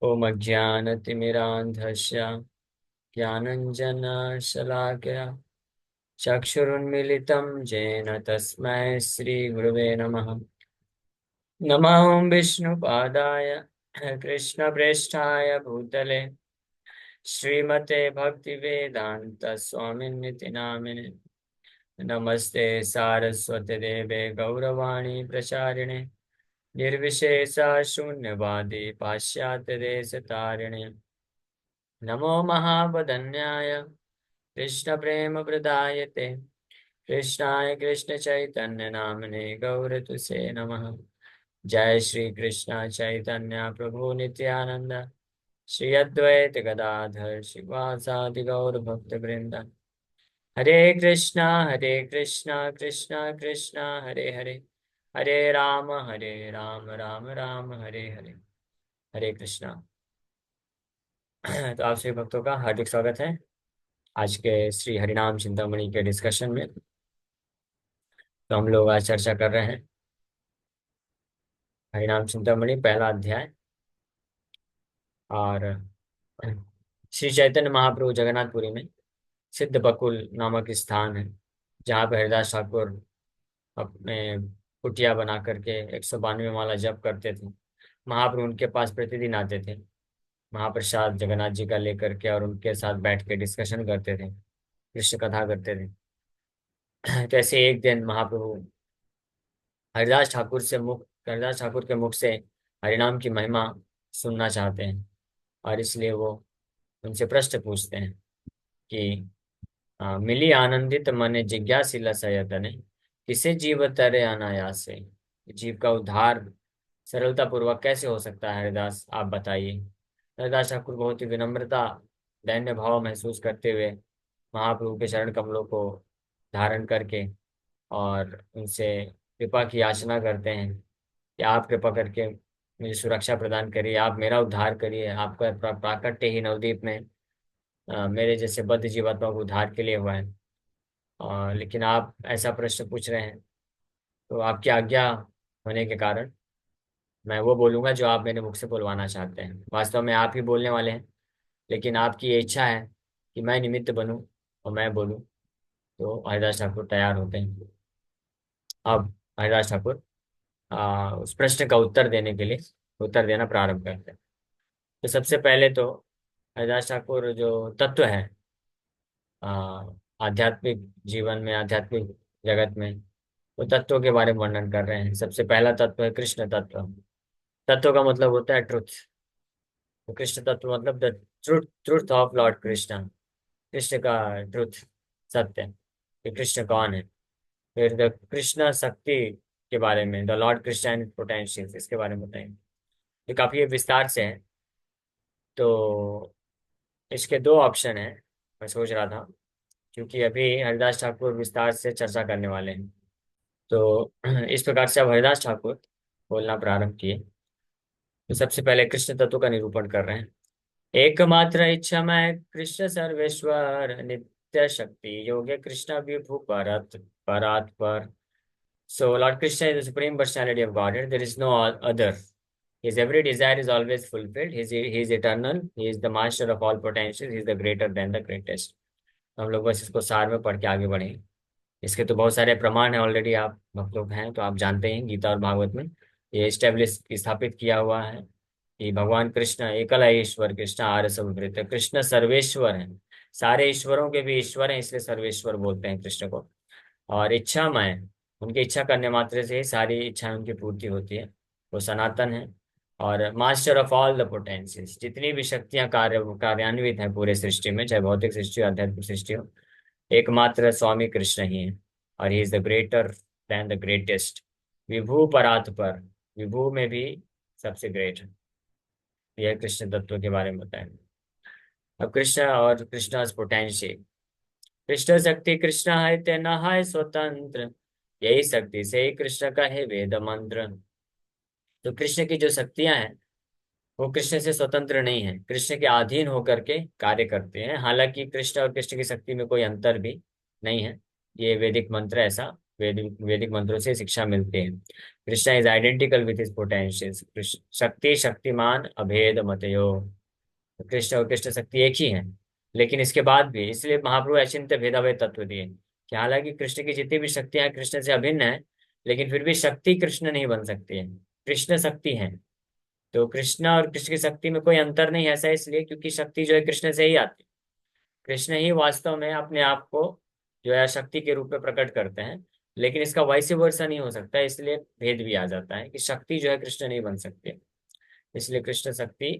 ॐ अज्ञानतिमिरान्धस्य ज्ञानञ्जनशलाकया चक्षुरुन्मीलितं येन तस्मै श्रीगुरवे नमः। नमः विष्णुपादाय कृष्णप्रेष्ठाय भूतले श्रीमते भक्तिवेदान्त स्वामिन्निति नामिने। नमस्ते सारस्वती देवे गौरवाणी प्रचारिणे निर्विशेषा शून्यवादी पाश्चात्य देशतारिणे। नमो महावदन्याय कृष्णप्रेमप्रदायते कृष्णाय कृष्णचैतन्य नामने गौरतुसे नमः। जय श्री कृष्ण चैतन्य प्रभु नित्यानंद श्री अद्वैत गदाधर शिवासादि गौर भक्त वृंद। हरे कृष्णा कृष्णा कृष्णा हरे हरे, हरे राम राम राम हरे हरे। हरे कृष्णा। तो आप सभी भक्तों का हार्दिक स्वागत है आज के श्री हरिनाम चिंतामणि के डिस्कशन में। तो हम लोग आज चर्चा कर रहे हैं हरिनाम चिंतामणि पहला अध्याय। और श्री चैतन्य महाप्रभु जगन्नाथपुरी में सिद्ध बकुल नामक स्थान है जहाँ पे हरिदास ठाकुर अपने कुटिया बना करके 192 माला जप करते थे। महाप्रभु उनके पास प्रतिदिन आते थे महाप्रसाद जगन्नाथ जी का लेकर के, और उनके साथ बैठ के डिस्कशन करते थे, कृष्ण कथा करते थे। तो ऐसे एक दिन महाप्रभु हरिदास ठाकुर के मुख से हरिनाम की महिमा सुनना चाहते हैं। और इसलिए वो उनसे प्रश्न पूछते हैं कि मिली आनंदित मने जिज्ञासिला सयतने किसे जीव तरे अनायासे। जीव का उद्धार सरलता पूर्वक कैसे हो सकता है हरिदास, आप बताइए। हरिदास ठाकुर बहुत ही विनम्रता दैन्य भाव महसूस करते हुए महाप्रभु के चरण कमलों को धारण करके और उनसे कृपा की याचना करते हैं कि आप कृपा करके मुझे सुरक्षा प्रदान करिए, आप मेरा उद्धार करिए। आपका प्राकट्य ही नवदीप में मेरे जैसे बद्ध जीवात्मा को उद्धार के लिए हुआ है। लेकिन आप ऐसा प्रश्न पूछ रहे हैं, तो आपकी आज्ञा होने के कारण मैं वो बोलूंगा जो आप मेरे मुख से बुलवाना चाहते हैं। वास्तव में आप ही बोलने वाले हैं, लेकिन आपकी ये इच्छा है कि मैं निमित्त बनूं और मैं बोलूं। तो हरिदास ठाकुर तैयार होते हैं। अब हरिदास ठाकुर उस प्रश्न का उत्तर देने के लिए उत्तर देना प्रारंभ करते हैं। तो सबसे पहले तो हरिदास ठाकुर जो तत्व है आ, आध्यात्मिक जीवन में, आध्यात्मिक जगत में, वो तत्वों के बारे में वर्णन कर रहे हैं। सबसे पहला तत्व है कृष्ण तत्व। तत्व का मतलब होता है ट्रुथ। तो कृष्ण तत्व मतलब the truth, truth of Lord Krishna. Krishna का ट्रुथ, सत्य, कि कृष्ण कौन है। फिर द कृष्ण शक्ति के बारे में, द लॉर्ड कृष्ण पोटेंशियल, इसके बारे में बताएंगे। ये काफी विस्तार से है। तो इसके दो ऑप्शन हैं, मैं सोच रहा था, क्योंकि अभी हरिदास ठाकुर विस्तार से चर्चा करने वाले हैं। तो इस प्रकार से अब हरिदास ठाकुर बोलना प्रारंभ किए। तो सबसे पहले कृष्ण तत्व का निरूपण कर रहे हैं। एकमात्र इच्छा मैं कृष्ण सर्वेश्वर नित्य शक्ति योग्य कृष्ण विभु परत परात पर। So Lord Krishna is the supreme personality of Godhead. There is no other. His every desire is always fulfilled. He is eternal. He is the master of all potentials. He is the greater than the greatest. हम लोग बस इसको सार में पढ़ के आगे बढ़ेंगे। इसके तो बहुत सारे प्रमाण हैं, ऑलरेडी आप भक्त लोग हैं तो आप जानते हैं, गीता और भागवत में ये स्टेब्लिश स्थापित किया हुआ है कि भगवान कृष्ण एकल है ईश्वर, कृष्ण आर्य सर्वभूत। कृष्ण सर्वेश्वर है, सारे ईश्वरों के भी ईश्वर हैं, इसलिए सर्वेश्वर बोलते हैं कृष्ण को। और इच्छामय, उनकी इच्छा करने मात्र से ही सारी इच्छाएं उनकी पूर्ति होती है। वो सनातन है और master of all the potentials. जितनी भी शक्तियां कार्यान्वित हैं पूरे सृष्टि में, चाहे भौतिक सृष्टि हो आध्यात्मिक सृष्टि हो, एकमात्र स्वामी कृष्ण ही है। और he is the greater than the greatest. विभू परात पर, विभू में भी सबसे ग्रेट है। यह कृष्ण तत्व के बारे में बताएंगे। अब कृष्ण और कृष्ण पोटेंशियल। कृष्ण शक्ति कृष्ण है ते न है स्वतंत्र, यही शक्ति से ही कृष्ण का है वेद मंत्र। तो कृष्ण की जो शक्तियां हैं वो कृष्ण से स्वतंत्र नहीं है, कृष्ण के अधीन होकर के कार्य करते हैं। हालांकि कृष्ण और कृष्ण की शक्ति में कोई अंतर भी नहीं है, ये वैदिक मंत्र ऐसा वैदिक वैदिक मंत्रों से शिक्षा मिलती है। Krishna is identical with his potentials. शक्ति शक्तिमान अभेद मतयो। कृष्ण और कृष्ण शक्ति एक ही है, लेकिन इसके बाद भी इसलिए महाप्रभु अचिंत्य भेदाभेद तत्व दिए कि हालांकि कृष्ण की जितनी भी शक्तियां कृष्ण से अभिन्न है, लेकिन फिर भी शक्ति कृष्ण नहीं बन सकती है। कृष्ण शक्ति है, तो कृष्ण और कृष्ण की शक्ति में कोई अंतर नहीं है। ऐसा इसलिए क्योंकि शक्ति जो है कृष्ण से ही आती है। कृष्ण ही वास्तव में अपने आप को जो है शक्ति के रूप में प्रकट करते हैं, लेकिन इसका वाइस वर्सा नहीं हो सकता, इसलिए भेद भी आ जाता है कि शक्ति जो है कृष्ण नहीं बन सकती। इसलिए कृष्ण शक्ति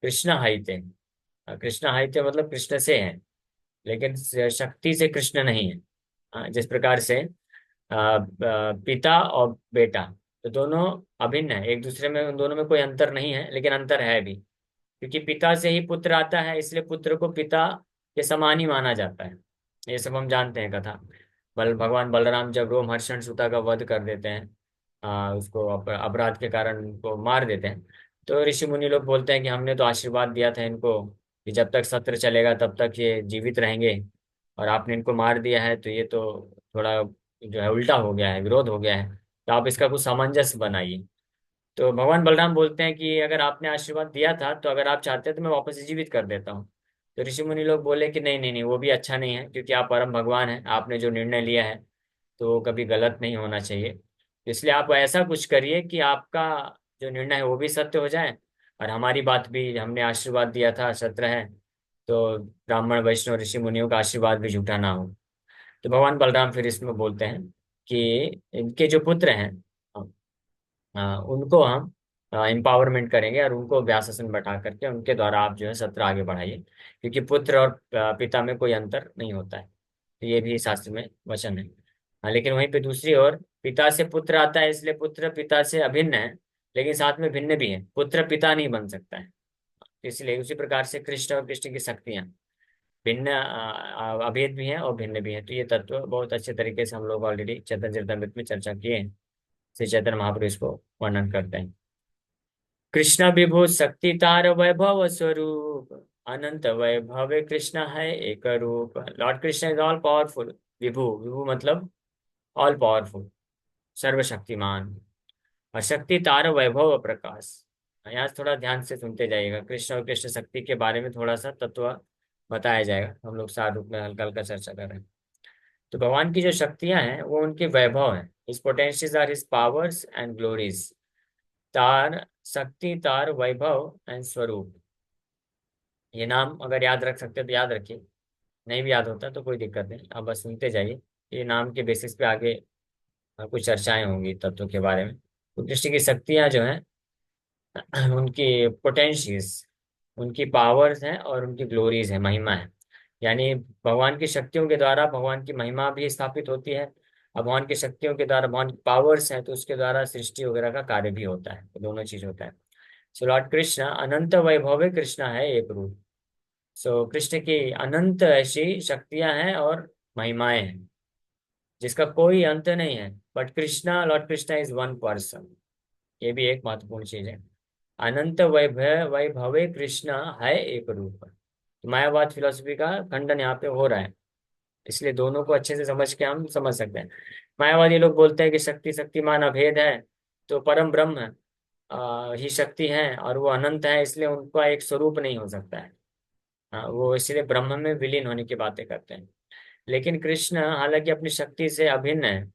कृष्ण हाइते। कृष्ण हाइते मतलब कृष्ण से है, लेकिन शक्ति से कृष्ण नहीं है। जिस प्रकार से पिता और बेटा तो दोनों अभिन्न है एक दूसरे में, उन दोनों में कोई अंतर नहीं है, लेकिन अंतर है भी, क्योंकि पिता से ही पुत्र आता है, इसलिए पुत्र को पिता के समान ही माना जाता है। ये सब हम जानते हैं कथा। भगवान बलराम जब रोमहर्षण सूता का वध कर देते हैं, उसको अपराध के कारण उनको मार देते हैं, तो ऋषि मुनि लोग बोलते हैं कि हमने तो आशीर्वाद दिया था इनको कि जब तक सत्र चलेगा तब तक ये जीवित रहेंगे, और आपने इनको मार दिया है, तो ये तो थोड़ा जो है उल्टा हो गया है, विरोध हो गया है, तो आप इसका कुछ सामंजस्य बनाइए। तो भगवान बलराम बोलते हैं कि अगर आपने आशीर्वाद दिया था तो अगर आप चाहते हैं तो मैं वापस से जीवित कर देता हूँ। तो ऋषि मुनि लोग बोले कि नहीं नहीं नहीं, वो भी अच्छा नहीं है, क्योंकि आप परम भगवान हैं, आपने जो निर्णय लिया है तो वो कभी गलत नहीं होना चाहिए। इसलिए आप ऐसा कुछ करिए कि आपका जो निर्णय है वो भी सत्य हो जाए, और हमारी बात भी, हमने आशीर्वाद दिया था सत्य है, तो ब्राह्मण वैष्णव ऋषि मुनियों का आशीर्वाद भी झूठा ना हो। तो भगवान बलराम फिर इसमें बोलते हैं कि इनके जो पुत्र हैं, उनको हम एम्पावरमेंट करेंगे और उनको व्यासासन बैठा करके उनके द्वारा आप जो है सत्र आगे बढ़ाइए, क्योंकि पुत्र और पिता में कोई अंतर नहीं होता है। तो ये भी शास्त्र में वचन है। लेकिन वहीं पे दूसरी ओर पिता से पुत्र आता है, इसलिए पुत्र पिता से अभिन्न है, लेकिन साथ में भिन्न भी है, पुत्र पिता नहीं बन सकता है। इसलिए उसी प्रकार से कृष्ण और कृष्ण की शक्तियां भिन्न, अभेद भी हैं और भिन्न भी हैं। तो ये तत्व बहुत अच्छे तरीके से हम लोग ऑलरेडी चैतन्य चरितमृत में चर्चा किए हैं। श्री चैतन्य महाप्रभु इसको वर्णन करते हैं। कृष्ण विभु शक्ति तार वैभव स्वरूप, अनंत वैभव कृष्ण है एक रूप। Lord Krishna is all powerful. विभु, विभु मतलब ऑल पावरफुल, सर्वशक्तिमान। और शक्ति तार वैभव प्रकाश। यहाँ से थोड़ा ध्यान से सुनते जाइएगा, कृष्ण और कृष्ण शक्ति के बारे में थोड़ा सा तत्व बताया जाएगा। हम लोग सार रूप में हल्का हल्का चर्चा कर रहे हैं। तो भगवान की जो शक्तियां हैं वो उनके वैभव हैं। His potentials are his powers and glories. तार शक्ति, तार वैभव एंड स्वरूप। ये नाम अगर याद रख सकते हो तो याद रखिए, नहीं भी याद होता तो कोई दिक्कत नहीं, आप बस सुनते जाइए। ये नाम के बेसिस पे आगे कुछ चर्चाएं होंगी तत्वों के बारे में। तो कृष्ण की शक्तियां जो हैं उनकी पोटेंशियल्स, उनकी पावर्स हैं और उनकी ग्लोरीज है, महिमा है। यानी भगवान की शक्तियों के द्वारा भगवान की महिमा भी स्थापित होती है, और भगवान की शक्तियों के द्वारा भगवान की पावर्स हैं तो उसके द्वारा सृष्टि वगैरह का कार्य भी होता है, तो दोनों चीज होता है। सो लॉर्ड कृष्ण अनंत वैभव कृष्ण है एक रूप। सो कृष्ण की अनंत ऐसी शक्तियां हैं और महिमाएं हैं जिसका कोई अंत नहीं है। But Krishna, Lord Krishna is one person. ये भी एक महत्वपूर्ण चीज है। अनंत वैभव वैभवे कृष्ण है एक रूप। तो मायावाद फिलोसफी का खंडन यहाँ पे हो रहा है, इसलिए दोनों को अच्छे से समझ के हम समझ सकते हैं। मायावादी लोग बोलते हैं कि शक्ति शक्तिमान अभेद है, तो परम ब्रह्म ही शक्ति है और वो अनंत है, इसलिए उनका एक स्वरूप नहीं हो सकता है। वो इसलिए ब्रह्म में विलीन होने की बातें करते हैं। लेकिन कृष्ण हालांकि अपनी शक्ति से अभिन्न है,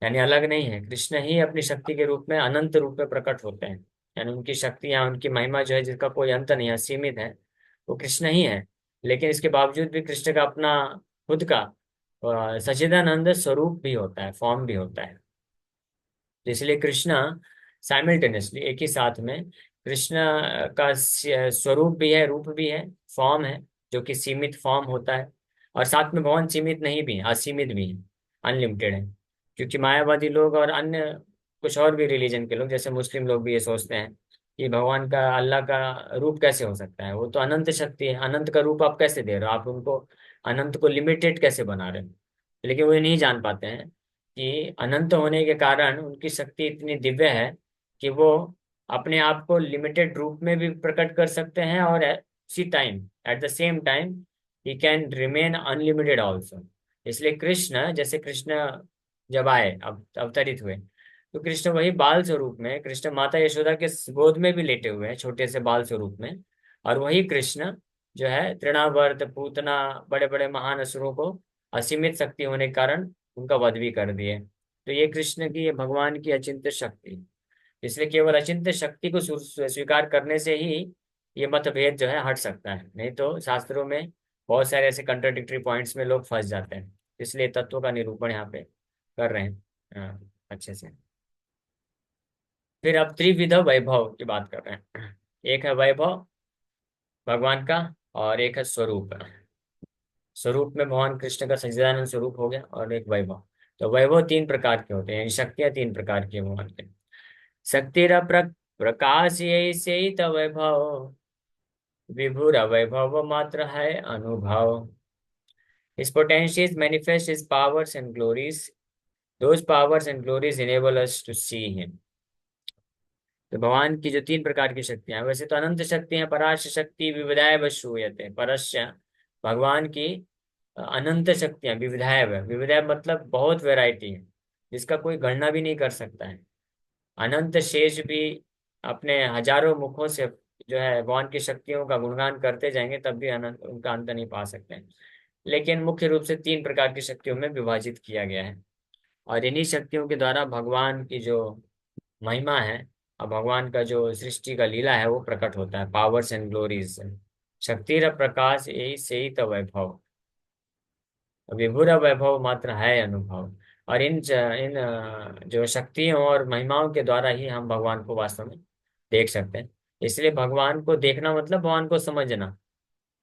यानी अलग नहीं है। कृष्ण ही अपनी शक्ति के रूप में अनंत रूप में प्रकट होते हैं, यानी उनकी शक्तियां, उनकी महिमा जो है जिसका कोई अंत नहीं है, सीमित है, वो कृष्ण ही है। लेकिन इसके बावजूद भी कृष्ण का अपना खुद का सच्चिदानंद स्वरूप भी होता है, फॉर्म भी होता है। तो इसलिए कृष्ण साइमल्टेनियसली एक ही साथ में कृष्ण का स्वरूप भी है, रूप भी है, फॉर्म है, जो कि सीमित फॉर्म होता है, और साथ में भगवान सीमित नहीं भी है, असीमित भी है, अनलिमिटेड है। क्योंकि मायावादी लोग और अन्य कुछ और भी रिलीजन के लोग जैसे मुस्लिम लोग भी ये सोचते हैं कि भगवान का, अल्लाह का रूप कैसे हो सकता है, वो तो अनंत शक्ति है, अनंत का रूप आप कैसे दे रहे हो, आप उनको अनंत को लिमिटेड कैसे बना रहे हो। लेकिन वो ये नहीं जान पाते हैं कि अनंत होने के कारण उनकी शक्ति इतनी दिव्य है कि वो अपने आप को लिमिटेड रूप में भी प्रकट कर सकते हैं, और उसी time, at the same time, he can remain unlimited also. इसलिए कृष्ण, जैसे कृष्ण जब आए, अब अवतरित हुए, तो कृष्ण वही बाल स्वरूप में, कृष्ण माता यशोदा के गोद में भी लेटे हुए हैं छोटे से बाल स्वरूप में। और वही कृष्ण जो है तृणावर्त, पूतना, बड़े बड़े महान असुरों को असीमित शक्ति होने के कारण उनका वध भी कर दिए। तो ये कृष्ण की, ये भगवान की अचिंत्य शक्ति। इसलिए केवल अचिंत्य शक्ति को स्वीकार करने से ही ये मतभेद जो है हट सकता है, नहीं तो शास्त्रों में बहुत सारे ऐसे कंट्राडिक्टरी पॉइंट्स में लोग फंस जाते हैं। इसलिए तत्वों का निरूपण यहाँ पे कर रहे हैं अच्छे से। फिर अब त्रिविध वैभव की बात कर रहे हैं। एक है वैभव भगवान का, और एक है स्वरूप। स्वरूप में भगवान कृष्ण का सच्चिदानंद स्वरूप हो गया, और एक वैभव। तो वैभव तीन प्रकार के होते हैं, शक्तियां तीन प्रकार की हैं भगवान के। शक्तिर प्रकाश से वैभव, विभुर वैभव मात्र है अनुभव। His potentials manifest his powers and glories. Those powers and glories enable us to see him. तो भगवान की जो तीन प्रकार की शक्तियां हैं, वैसे तो अनंत शक्ति है, पराश शक्ति विविधाय व श्रूयते। परस्य भगवान की अनंत शक्तियां, विविधाय व, विविधाय मतलब बहुत वैरायटी है, जिसका कोई गणना भी नहीं कर सकता है। अनंत शेष भी अपने हजारों मुखों से जो है भगवान की शक्तियों का गुणगान करते जाएंगे, तब भी अनंत उनका अंत नहीं पा सकते हैं। लेकिन मुख्य रूप से तीन प्रकार की शक्तियों में विभाजित किया गया है, और इन्हीं शक्तियों के द्वारा भगवान की जो महिमा है और भगवान का जो सृष्टि का लीला है वो प्रकट होता है, पावर्स एंड ग्लोरीज से। शक्ति र प्रकाश यही से ही तो वैभव, विभुर वैभव मात्र है अनुभव। और इन जो शक्तियों और महिमाओं के द्वारा ही हम भगवान को वास्तव में देख सकते हैं। इसलिए भगवान को देखना मतलब भगवान को समझना,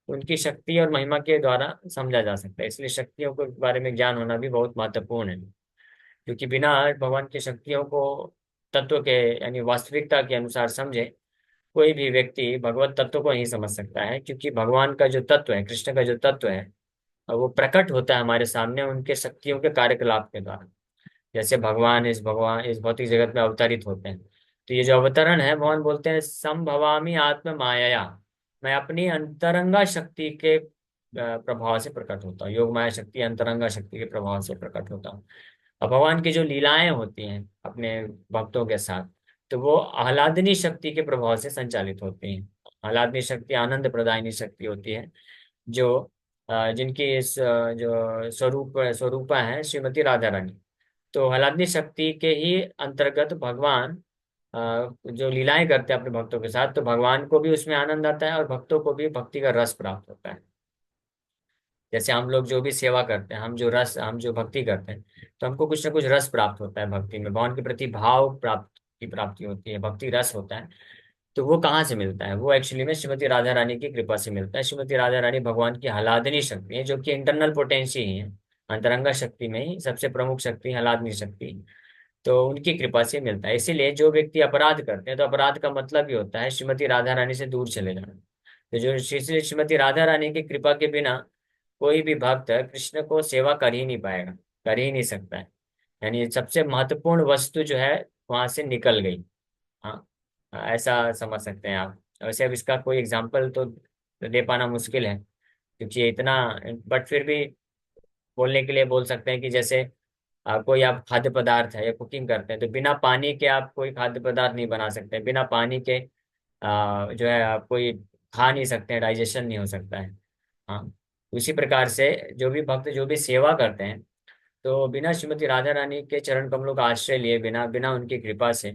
उनकी शक्ति और महिमा के द्वारा समझा जा सकता है। इसलिए शक्तियों के बारे में ज्ञान होना भी बहुत महत्वपूर्ण है, क्योंकि बिना भगवान की शक्तियों को तत्व के यानी वास्तविकता के अनुसार समझे, कोई भी व्यक्ति भगवत तत्व को नहीं समझ सकता है। क्योंकि भगवान का जो तत्व है, कृष्ण का जो तत्व है, वो प्रकट होता है हमारे सामने उनके शक्तियों के कार्यकलाप के द्वारा। जैसे भगवान इस भौतिक जगत में अवतरित होते हैं, तो ये जो अवतरण है, भगवान बोलते हैं संभवामी आत्म माया, मैं अपनी अंतरंगा शक्ति के प्रभाव से प्रकट होता हूँ। योग माया शक्ति अंतरंगा शक्ति के प्रभाव से प्रकट होता हूँ। अब भगवान की जो लीलाएं होती हैं अपने भक्तों के साथ, तो वो आह्लादनी शक्ति के प्रभाव से संचालित होती हैं। आह्लादनी शक्ति आनंद प्रदायनी शक्ति होती है, जो जिनकी जो स्वरूपा है श्रीमती राधा रानी। तो आह्लादनी शक्ति के ही अंतर्गत भगवान जो लीलाएं करते हैं अपने भक्तों के साथ, तो भगवान को भी उसमें आनंद आता है और भक्तों को भी भक्ति का रस प्राप्त होता है। जैसे हम लोग जो भी सेवा करते हैं, हम जो भक्ति करते हैं, तो हमको कुछ ना कुछ रस प्राप्त होता है भक्ति में, भगवान के प्रति भाव प्राप्ति होती है, भक्ति रस होता है। तो वो कहाँ से मिलता है? वो एक्चुअली में श्रीमती राधा रानी की कृपा से मिलता है। श्रीमती राधा रानी भगवान की आह्लादनी शक्ति है, जो कि इंटरनल पोटेंसी ही है, अंतरंगा शक्ति में ही सबसे प्रमुख शक्ति आह्लादनी शक्ति। तो उनकी कृपा से मिलता है। इसीलिए जो व्यक्ति अपराध करते हैं, तो अपराध का मतलब ही होता है श्रीमती राधा रानी से दूर चले जाना। तो जो श्रीमती राधा रानी की कृपा के बिना कोई भी भक्त कृष्ण को सेवा कर ही नहीं पाएगा, कर ही नहीं सकता है। यानी सबसे महत्वपूर्ण वस्तु जो है वहां से निकल गई। हाँ, ऐसा समझ सकते हैं आप। वैसे अब इसका कोई एग्जाम्पल तो दे पाना मुश्किल है, क्योंकि ये इतना, बट फिर भी बोलने के लिए बोल सकते हैं कि जैसे कोई आप खाद्य पदार्थ है या कुकिंग करते हैं, तो बिना पानी के आप कोई खाद्य पदार्थ नहीं बना सकते, बिना पानी के जो है आप कोई खा नहीं सकते हैं, डाइजेशन नहीं हो सकता है। हाँ, उसी प्रकार से जो भी भक्त जो भी सेवा करते हैं, तो बिना श्रीमती राधा रानी के चरण कमलों का आश्रय लिए, बिना बिना उनकी कृपा से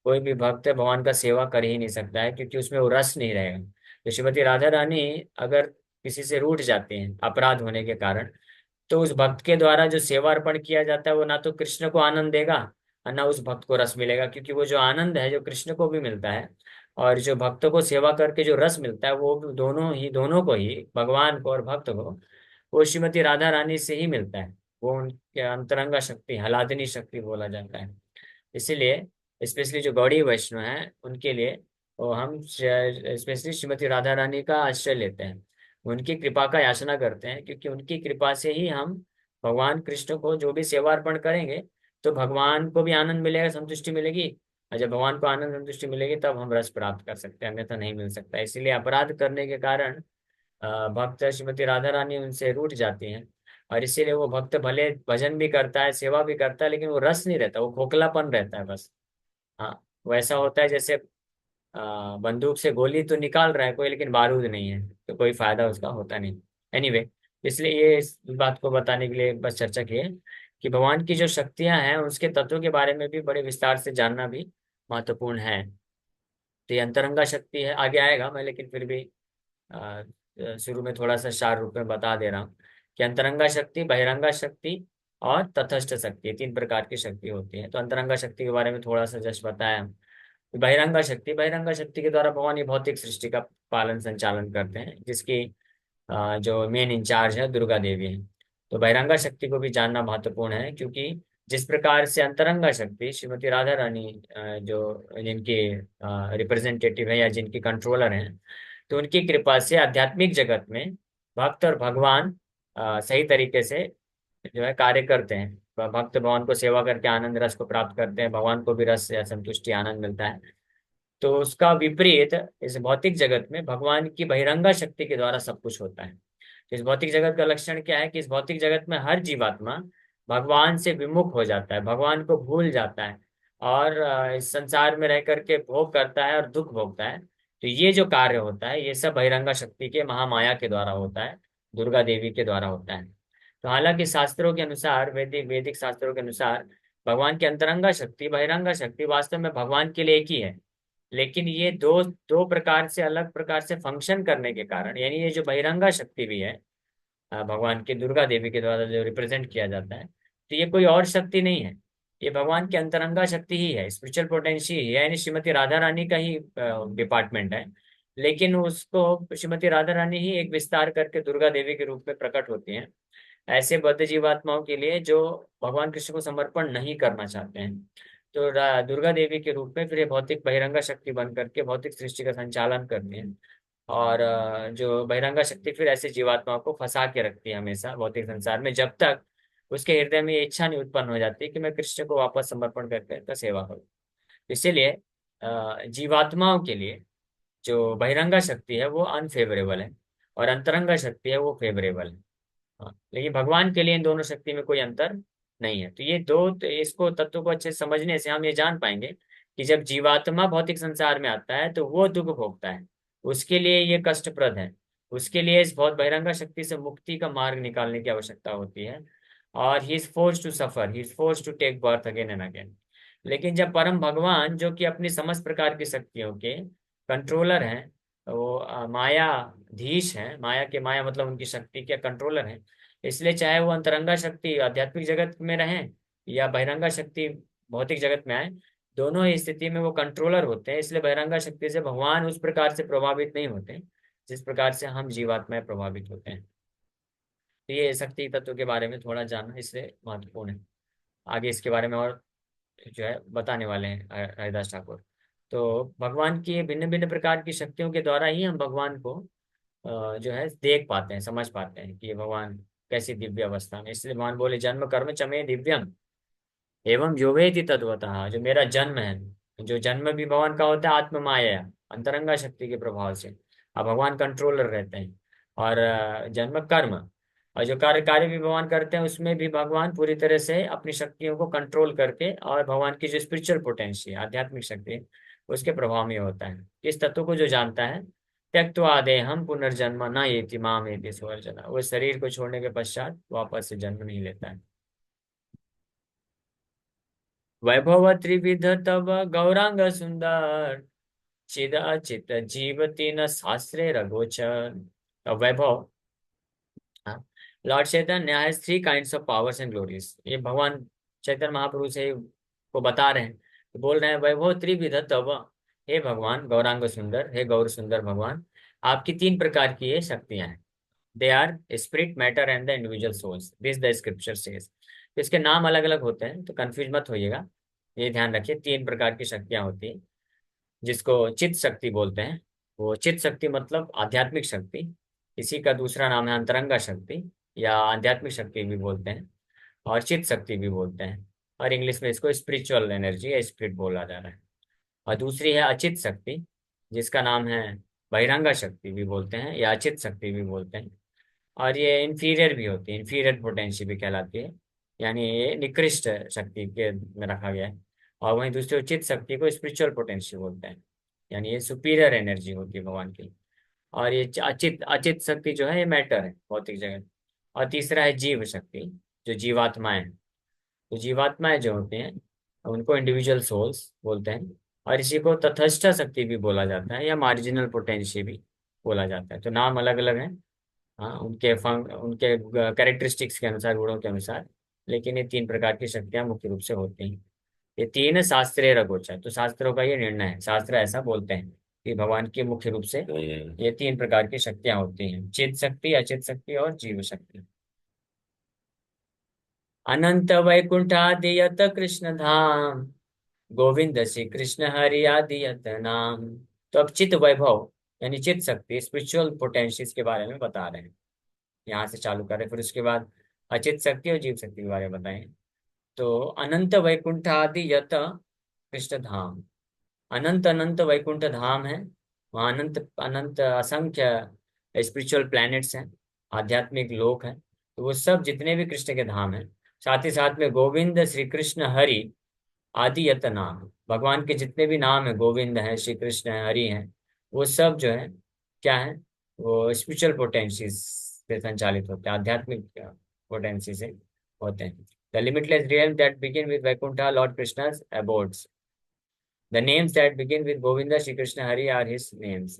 कोई भी भक्त भगवान का सेवा कर ही नहीं सकता है, क्योंकि उसमें वो रस नहीं रहेगा। तो श्रीमती राधा रानी अगर किसी से रूठ जाती हैं अपराध होने के कारण, तो उस भक्त के द्वारा जो सेवा अर्पण किया जाता है, वो ना तो कृष्ण को आनंद देगा और ना उस भक्त को रस मिलेगा। क्योंकि वो जो आनंद है जो कृष्ण को भी मिलता है, और जो भक्तों को सेवा करके जो रस मिलता है, वो दोनों को ही, भगवान को और भक्त को, वो श्रीमती राधा रानी से ही मिलता है। वो उनके अंतरंगा शक्ति, हलादनी शक्ति बोला जाता है। इसीलिए स्पेशली जो गौड़ी वैष्णव हैं उनके लिए वो हम स्पेशली श्रीमती राधा रानी का आश्रय लेते हैं, उनकी कृपा का याचना करते हैं। क्योंकि उनकी कृपा से ही हम भगवान कृष्ण को जो भी सेवा अर्पण करेंगे, तो भगवान को भी आनंद मिलेगा, संतुष्टि मिलेगी। और जब भगवान को आनंद संतुष्टि मिलेगी, तब हम रस प्राप्त कर सकते हैं, अन्यथा नहीं मिल सकता। इसीलिए अपराध करने के कारण भक्त श्रीमती राधा रानी उनसे रूठ जाती हैं, और इसीलिए वो भक्त भले भजन भी करता है, सेवा भी करता है, लेकिन वो रस नहीं रहता, वो खोखलापन रहता है बस। हाँ, वैसा होता है जैसे बंदूक से गोली तो निकाल रहा है कोई, लेकिन बारूद नहीं है, तो कोई फायदा उसका होता नहीं। एनीवे, इसलिए ये इस बात को बताने के लिए बस चर्चा की है कि भगवान की जो शक्तियां हैं उसके तत्वों के बारे में भी बड़े विस्तार से जानना भी महत्वपूर्ण है। तो ये अंतरंगा शक्ति है, आगे आएगा मैं, लेकिन फिर भी शुरू में थोड़ा सा सार रूप में बता दे रहा हूँ कि अंतरंगा शक्ति, बहिरंगा शक्ति और तटस्थ शक्ति, ये तीन प्रकार की शक्ति होती है। तो अंतरंगा शक्ति के बारे में थोड़ा सा जस्ट बताया। बहिरंगा शक्ति, बहिरंगा शक्ति के द्वारा भगवान ये भौतिक सृष्टि का पालन संचालन करते हैं, जिसकी जो मेन इंचार्ज है दुर्गा देवी है। तो बहिरंगा शक्ति को भी जानना महत्वपूर्ण है, क्योंकि जिस प्रकार से अंतरंगा शक्ति श्रीमती राधा रानी जो जिनके रिप्रेजेंटेटिव है या जिनकी कंट्रोलर हैं, तो उनकी कृपा से आध्यात्मिक जगत में भक्त और भगवान सही तरीके से जो है कार्य करते हैं। भक्त भगवान को सेवा करके आनंद रस को प्राप्त करते हैं, भगवान को भी रस या संतुष्टि आनंद मिलता है। तो उसका विपरीत इस भौतिक जगत में भगवान की बहिरंगा शक्ति के द्वारा सब कुछ होता है। तो इस भौतिक जगत का लक्षण क्या है कि इस भौतिक जगत में हर जीवात्मा भगवान से विमुख हो जाता है, भगवान को भूल जाता है, और इस संसार में रह करके भोग करता है और दुख भोगता है। तो ये जो कार्य होता है ये सब बहिरंगा शक्ति के महामाया के द्वारा होता है, दुर्गा देवी के द्वारा होता है। तो हालांकि शास्त्रों के अनुसार, वैदिक वैदिक शास्त्रों के अनुसार, भगवान की अंतरंगा शक्ति, बहिरंगा शक्ति वास्तव में भगवान के लिए एक ही है। लेकिन ये दो दो प्रकार से, अलग प्रकार से फंक्शन करने के कारण, यानी ये जो बहिरंगा शक्ति भी है भगवान की दुर्गा देवी के द्वारा जो रिप्रेजेंट किया जाता है, तो ये कोई और शक्ति नहीं है, ये भगवान की अंतरंगा शक्ति ही है, स्पिरिचुअल पोटेंशियल ही है, यानी श्रीमती राधा रानी का ही डिपार्टमेंट है। लेकिन उसको श्रीमती राधा रानी ही एक विस्तार करके दुर्गा देवी के रूप में प्रकट होती हैं, ऐसे बद्ध जीवात्माओं के लिए जो भगवान कृष्ण को समर्पण नहीं करना चाहते हैं। तो दुर्गा देवी के रूप में फिर ये भौतिक बहिरंगा शक्ति बन करके भौतिक सृष्टि का संचालन करती हैं। और जो बहिरंगा शक्ति फिर ऐसे जीवात्माओं को फंसा के रखती है हमेशा भौतिक संसार में, जब तक उसके हृदय में ये इच्छा नहीं उत्पन्न हो जाती कि मैं कृष्ण को वापस समर्पण करके इनका सेवा करूं। इसीलिए जीवात्माओं के लिए जो बहिरंगा शक्ति है वो अनफेवरेबल है, और अंतरंगा शक्ति है वो फेवरेबल है। हाँ, लेकिन भगवान के लिए इन दोनों शक्ति में कोई अंतर नहीं है। तो ये दो, तो इसको तत्व को अच्छे से समझने से हम ये जान पाएंगे कि जब जीवात्मा भौतिक संसार में आता है तो वो दुख भोगता है, उसके लिए ये कष्टप्रद है, उसके लिए इस बहुत बहिरंगा शक्ति से मुक्ति का मार्ग निकालने की आवश्यकता होती है, और he is force to suffer, he is force to take birth again and again. लेकिन जब परम भगवान, जो कि अपनी समस्त प्रकार की शक्तियों के कंट्रोलर हैं, वो मायाधीश हैं, माया के, माया मतलब उनकी शक्ति के कंट्रोलर हैं, इसलिए चाहे वो अंतरंगा शक्ति आध्यात्मिक जगत में रहें या बहिरंगा शक्ति भौतिक जगत में आए, दोनों ही स्थिति में वो कंट्रोलर होते हैं। इसलिए बहिरंगा शक्ति से भगवान उस प्रकार से प्रभावित नहीं होते जिस प्रकार से हम जीवात्माएं प्रभावित होते हैं। तो ये शक्ति तत्व के बारे में थोड़ा जानना इसलिए महत्वपूर्ण है। आगे इसके बारे में और जो है बताने वाले हैं हरिदास ठाकुर। तो भगवान की भिन्न भिन्न प्रकार की शक्तियों के द्वारा ही हम भगवान को जो है देख पाते हैं, समझ पाते हैं कि ये भगवान कैसी दिव्य अवस्था में। इसलिए भगवान बोले, जन्म कर्म चमे दिव्यम एवं जो वेति तद्वतः, जो मेरा जन्म है, जो जन्म भी भगवान का होता है आत्म माया अंतरंगा शक्ति के प्रभाव से, अब भगवान कंट्रोलर रहते हैं। और जन्म कर्म, और जो कार्य कार्य भी भगवान करते हैं उसमें भी भगवान पूरी तरह से अपनी शक्तियों को कंट्रोल करके, और भगवान की जो स्पिरिचुअल पोटेंशियल आध्यात्मिक शक्ति उसके प्रभाव में होता है। इस तत्व को जो जानता है, त्यक्त्वा देहम पुनर्जन्म न येति माम एति सुवर्जना, वो शरीर को छोड़ने के पश्चात वापस से जन्म नहीं लेता है। वैभव त्रिविध तब गौरांग सुंदर, चिद चित जीवती न शास्त्रे रघोचर। वैभव, हाँ, lord Chaitanya has three kinds of powers and glories, ये भगवान चैतन्य महाप्रभु से को बता रहे हैं। तो बोल रहे हैं वैभव त्रिविध तब, हे भगवान गौरांग सुंदर, हे गौर सुंदर भगवान, आपकी तीन प्रकार की ये शक्तियां हैं। They are spirit, matter and the individual souls, this the scripture says. तो इसके नाम अलग अलग होते हैं, तो कंफ्यूज मत होइएगा, ये ध्यान रखिए तीन प्रकार की शक्तियां होती हैं, जिसको चित्त शक्ति बोलते हैं। वो चित्त शक्ति मतलब आध्यात्मिक शक्ति, इसी का दूसरा नाम है अंतरंगा शक्ति, या आध्यात्मिक शक्ति भी बोलते हैं, और चित्त शक्ति भी बोलते हैं, और इंग्लिश में इसको स्पिरिचुअल एनर्जी या स्पिरिट बोला जा रहा है। और दूसरी है अचित शक्ति, जिसका नाम है बहिरंगा शक्ति भी बोलते हैं या अचित शक्ति भी बोलते हैं। और ये इंफीरियर भी होती है, इंफीरियर पोटेंशियल भी कहलाती है, यानी ये निकृष्ट शक्ति के में रखा गया है। और वहीं दूसरी उचित शक्ति को स्पिरिचुअल पोटेंशियल बोलते हैं, यानी ये सुपीरियर एनर्जी होती है भगवान की। और ये अचित अचित शक्ति जो है ये मैटर है भौतिक जगत। और तीसरा है जीव शक्ति, जो जीवात्माएं हैं। तो जीवात्माएं जो होती हैं उनको इंडिविजुअल सोल्स बोलते हैं। और इसी को तटस्थ शक्ति भी बोला जाता है, या मार्जिनल पोटेंशियल भी बोला जाता है। तो नाम अलग अलग हैं, हाँ, उनके कैरेक्टरिस्टिक्स के अनुसार, गुणों के अनुसार। लेकिन ये तीन प्रकार की शक्तियां मुख्य रूप से होती हैं। ये तीन शास्त्रीय रघुचा, तो शास्त्रों का ये निर्णय है, शास्त्र ऐसा बोलते हैं कि भगवान की मुख्य रूप से ये तीन प्रकार की शक्तियां होती हैं, चित शक्ति, अचित शक्ति और जीव शक्ति। अनंत वैकुंठ आदि यत कृष्ण धाम, गोविंद श्री कृष्ण हरि आदि यत नाम। तो अब चित वैभव यानी चित शक्ति, स्पिरिचुअल पोटेंशियल्स के बारे में बता रहे हैं, यहाँ से चालू करें, फिर उसके बाद अचित शक्ति और जीव शक्ति के बारे में बताएं। तो अनंत वैकुंठ आदि यत कृष्ण धाम, अनंत अनंत वैकुंठ धाम है, वहाँ अनंत अनंत असंख्य स्पिरिचुअल प्लैनेट्स हैं, आध्यात्मिक लोक हैं। तो वो सब जितने भी कृष्ण के धाम हैं, साथ ही साथ में गोविंद श्री कृष्ण हरि आदि यत नाम, भगवान के जितने भी नाम है, गोविंद है, श्री कृष्ण है, हरि है, वो सब जो है क्या है, वो स्पिरिचुअल पोटेंसी से संचालित होते हैं, आध्यात्मिक पोटेंसी से होते हैं। The limitless real that begin with Vaikuntha lord Krishna's abodes. The names that begin with Govinda, Shri Krishna, Hari are his names.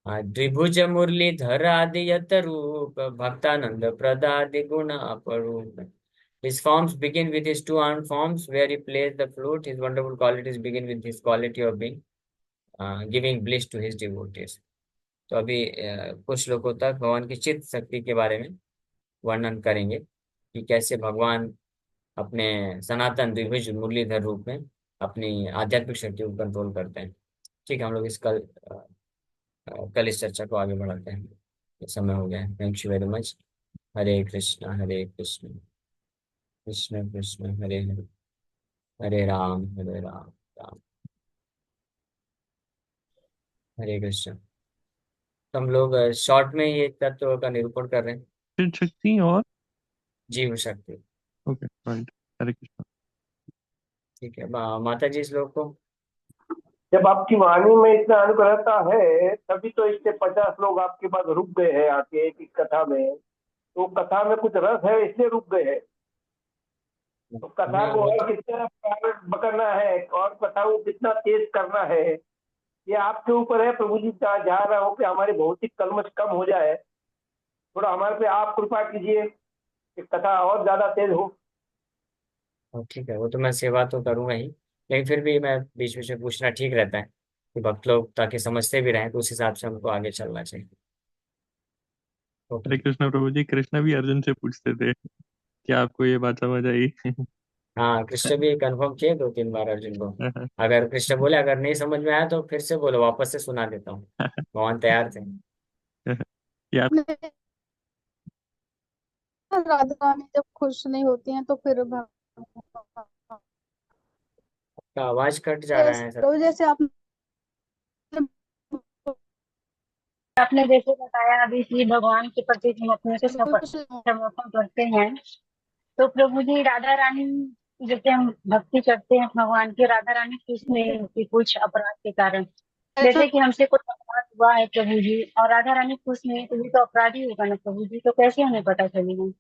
द्विभुज मुरलीधर आदि यत रूप, भक्तानंद प्रदादि गुण अपरूप. His forms begin with his two armed forms where he plays the flute. His wonderful qualities begin with his quality of being giving bliss to his devotees. तो अभी कुछ श्लोकों तक भगवान की चित्त शक्ति के बारे में वर्णन करेंगे कि कैसे भगवान अपने सनातन द्विभुज मुरलीधर रूप में अपनी आध्यात्मिक शक्ति को कंट्रोल करते हैं। ठीक है, हम लोग कल इस चर्चा को आगे बढ़ाते हैं, ये समय हो गया है। Thank you very much. Hare Krishna Krishna Krishna Hare Hare, Hare Rama Rama Hare Krishna. तो हम लोग शॉर्ट में ये तत्व का निरूपण कर रहे हैं। चित शक्ति और जीव शक्ति। Okay right. हरे कृष्ण। ठीक है, माता जी इस लोग को। जब आपकी वाणी में इतना अनुग्रहता है तभी तो इससे 50 लोग आपके पास रुक गए हैं आके एक एक कथा में। तो कथा में कुछ रस है इसलिए रुक गए हैं। तो कथा नहीं को वो और तो, कितना प्राइवेट पकड़ना है और कथा को कितना तेज करना है ये आपके ऊपर है। प्रभु जी चाह रहा हो कि हमारी भौतिक कलमश कम हो जाए, थोड़ा हमारे पे आप कृपा कीजिए कि कथा और ज्यादा तेज हो। ठीक है, वो तो मैं सेवा तो करूंगा ही, लेकिन फिर भी मैं बीच बीच में पूछना ठीक रहता है कि भक्त लोग ताकि समझते भी रहें, तो उस हिसाब से हमको आगे चलना चाहिए। ओके। हरे कृष्ण प्रभु जी, कृष्ण भी अर्जुन से पूछते थे क्या आपको ये बात समझ आई? हाँ, कृष्ण भी कंफर्म किए 2-3 बार अर्जुन को। अगर कृष्ण बोले अगर नहीं समझ में आया तो फिर से बोलो, वापस से सुना देता हूँ। भगवान तैयार थे। ये आप राधा रानी जब खुश नहीं होती हैं तो फिर आपका आवाज कट जा रहा है सर। तो जैसे आपने आपने जैसे बताया अभी कि भगवान के प्रति हम अपने से खुश समर्पण करते हैं, तो प्रभु जी राधा रानी जैसे हम भक्ति करते हैं भगवान की, राधा रानी खुश नहीं होती कुछ अपराध के कारण। जैसे कि हमसे कोई अपराध हुआ है प्रभु जी और राधा रानी खुश नहीं है, तो ये तो अपराध ही होगा ना प्रभु जी, तो कैसे हमें पता चलेगा?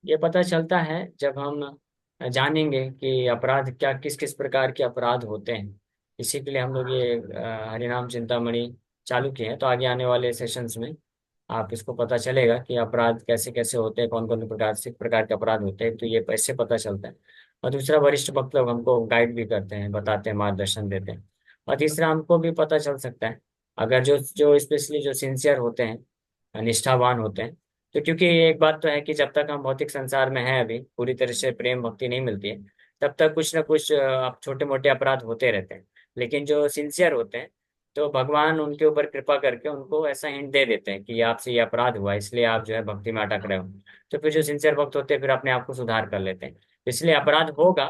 ये पता चलता है जब हम जानेंगे कि अपराध क्या, किस किस प्रकार के अपराध होते हैं। इसी के लिए हम लोग ये हरिनाम चिंतामणि चालू किए हैं। तो आगे आने वाले सेशंस में आप इसको पता चलेगा कि अपराध कैसे कैसे होते हैं, कौन कौन प्रकार के अपराध होते हैं। तो ये ऐसे पता चलता है। और दूसरा, वरिष्ठ भक्त लोग हमको गाइड भी करते हैं, बताते हैं, मार्गदर्शन देते हैं। और तीसरा, हमको भी पता चल सकता है अगर जो जो स्पेशली जो सिंसियर होते हैं, निष्ठावान होते हैं। तो क्योंकि एक बात तो है कि जब तक हम भौतिक संसार में हैं, अभी पूरी तरह से प्रेम भक्ति नहीं मिलती है, तब तक कुछ ना कुछ छोटे मोटे अपराध होते रहते हैं। लेकिन जो सिंसियर होते हैं, तो भगवान उनके ऊपर कृपा करके उनको ऐसा हिंट दे देते हैं कि आपसे ये अपराध हुआ, इसलिए आप जो है भक्ति में अटक रहे हो। तो फिर जो सिंसियर भक्त होते हैं फिर अपने आप को सुधार कर लेते हैं। इसलिए अपराध होगा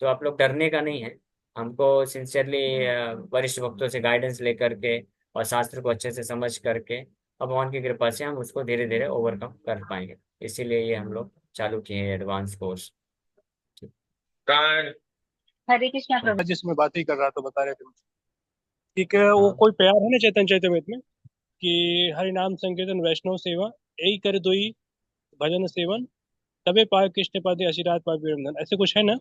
तो आप लोग डरने का नहीं है। हमको सिंसियरली वरिष्ठ भक्तों से गाइडेंस लेकर के और शास्त्र को अच्छे से समझ करके भगवान की कृपा से हम उसको धीरे धीरे ओवरकम कर पाएंगे। इसीलिए ये हम लोग चालू किए हैं एडवांस कोर्स। हरे कृष्णा प्रभु। जिसमें बात ही कर रहा तो बता रहे थे मुझे। ठीक है, वो हाँ कोई प्यार है ना चैतन्य चैतन्य में कि हरि नाम संकीर्तन वैष्णव सेवा यही कर दोई भजन सेवन तबे पाए कृष्ण पदे अशिरात पाए विरंदन, ऐसे कुछ है ना।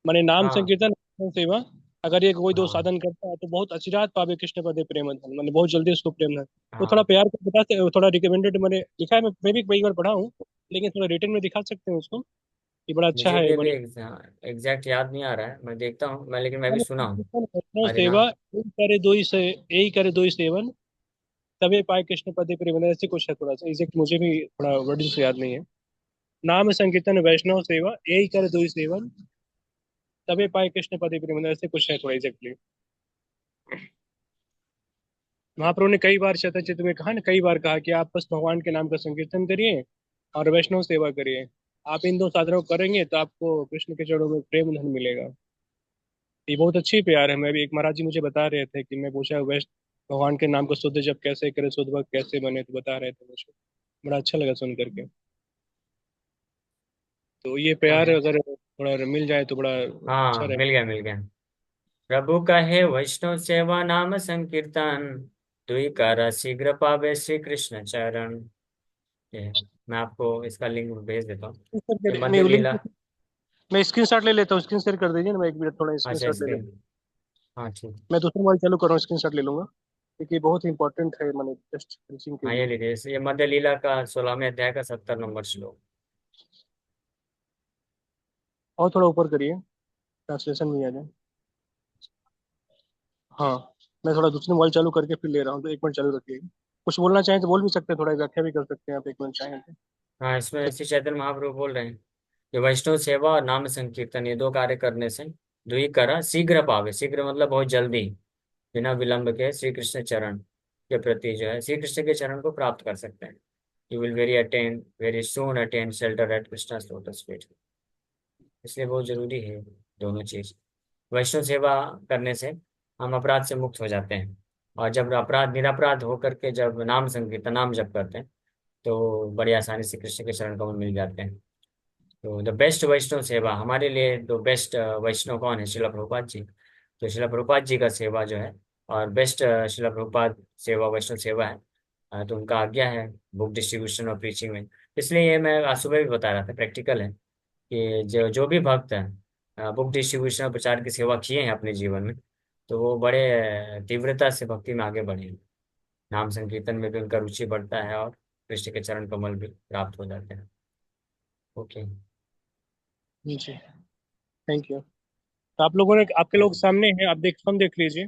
माने नाम हाँ संकीर्तन वैष्णव सेवा अगर ये कोई दो हाँ साधन करता है तो बहुत अचिरात पावे कृष्ण पदे प्रेम धन, मैंने बहुत जल्दी उसको प्रेम धन। तो थोड़ा हाँ। प्यार कर बता सकते, थोड़ा रिकमेंडेड मैंने लिखा है, मैं भी कई बार पढ़ा हूँ, लेकिन थोड़ा रिटर्न में दिखा सकते हैं उसको कि बड़ा अच्छा मुझे है भी अभी मैंने। एग्जैक्ट याद नहीं आ रहा है, मैं देखता हूँ मैं, लेकिन मैं भी नाम सुना हूँ। संकीर्तन वैष्णव अरे सेवा नाम। यही करे दो ही सेवन तबे पाए कृष्ण पदे प्रेम, ऐसे कुछ है, थोड़ा सा एग्जैक्ट मुझे भी थोड़ा वर्डिंग से याद नहीं है। नाम संकीर्तन वैष्णव सेवा यही करे दो ही सेवन तबे पाए कृष्ण पदे प्रेम, ऐसे कुछ है थोड़ा एग्जैक्टली। महाप्रभु ने कई बार शतचित में कहा ना, कई बार कहा कि आप बस भगवान के नाम का संकीर्तन करिए और वैष्णव सेवा करिए। आप इन दो साधनों को करेंगे तो आपको कृष्ण के चरणों में प्रेम धन मिलेगा। ये बहुत अच्छी प्यार है। मैं भी, एक महाराज जी मुझे बता रहे थे कि मैं पूछा वैष्णव भगवान के नाम को शुद्ध जब कैसे करे, शुद्ध भक्त कैसे बने, तो बता रहे थे मुझे। बड़ा अच्छा लगा सुन करके। तो ये प्यार हाँ अगर थोड़ा मिल जाए तो बड़ा हाँ, अच्छा रहे। मिल गया मिल गया। प्रभु कहे वैष्णव सेवा नाम संकीर्तन, दुई कर शीघ्र पावे श्री कृष्ण चरण। ये मैं आपको इसका लिंक भेज देता हूँ। ये मैं मध्य लीला। मैं स्क्रीन शॉट ले लेता हूँ, स्क्रीन शेयर कर दीजिए ना, मैं एक मिनट थोड़ा स्क्रीन अच्छा शॉट ले इसके। लेता हाँ ठीक। हूँ। मैं दूसरा मोबाइल चालू कर रहा हूँ, स्क्रीन शॉट ले लूंगा क्योंकि बहुत इंपॉर्टेंट है, मैंने जस्ट फिनिशिंग के हाँ ये लिए। लीजिए, ये मध्य लीला का 16वें अध्याय का 70 नंबर श्लोक। और थोड़ा ऊपर करिए, ट्रांसलेशन भी आ जाए। हाँ, मैं थोड़ा दूसरे मोबाइल चालू करके फिर ले रहा हूँ, तो एक मिनट चालू रखिए। कुछ बोलना चाहें तो बोल भी सकते हैं, थोड़ा व्याख्या भी कर सकते हैं आप, एक मिनट चाहें तो। हाँ, इसमें श्री चैतन्य महाप्रभु बोल रहे हैं कि वैष्णव सेवा और नाम संकीर्तन ये दो कार्य करने से दुई करा शीघ्र पावे। शीघ्र मतलब बहुत जल्दी, बिना विलंब के श्री कृष्ण चरण के प्रति जो है, श्री कृष्ण के चरण को प्राप्त कर सकते हैं। You will very soon attain shelter at Krishna lotus feet. इसलिए बहुत जरूरी है दोनों चीज। वैष्णव सेवा करने से हम अपराध से मुक्त हो जाते हैं, और जब अपराध निरपराध होकर के जब नाम संकीर्तन नाम जप करते हैं तो बड़ी आसानी से कृष्ण के चरण कमल मिल जाते हैं। तो द बेस्ट वैष्णव सेवा हमारे लिए, द बेस्ट वैष्णव कौन है? शिला प्रभुपाद जी। तो शिला प्रभुपाद जी का सेवा जो है, और बेस्ट शिला प्रभुपाद सेवा वैष्णव सेवा है। तो उनका आज्ञा है बुक डिस्ट्रीब्यूशन और प्रीचिंग में। इसलिए ये मैं आज सुबह भी बता रहा था, प्रैक्टिकल है कि जो जो भी भक्त हैं बुक डिस्ट्रीब्यूशन और प्रचार की सेवा किए हैं अपने जीवन में, तो वो बड़े तीव्रता से भक्ति में आगे बढ़े हैं। नाम संकीर्तन में भी उनका रुचि बढ़ता है, और कृष्ण के चरण कमल भी प्राप्त हो जाते हैं। ओके। जी, थैंक यू। तो आप लोगों ने, आपके लोग सामने हैं, आप देख, हम देख लीजिए।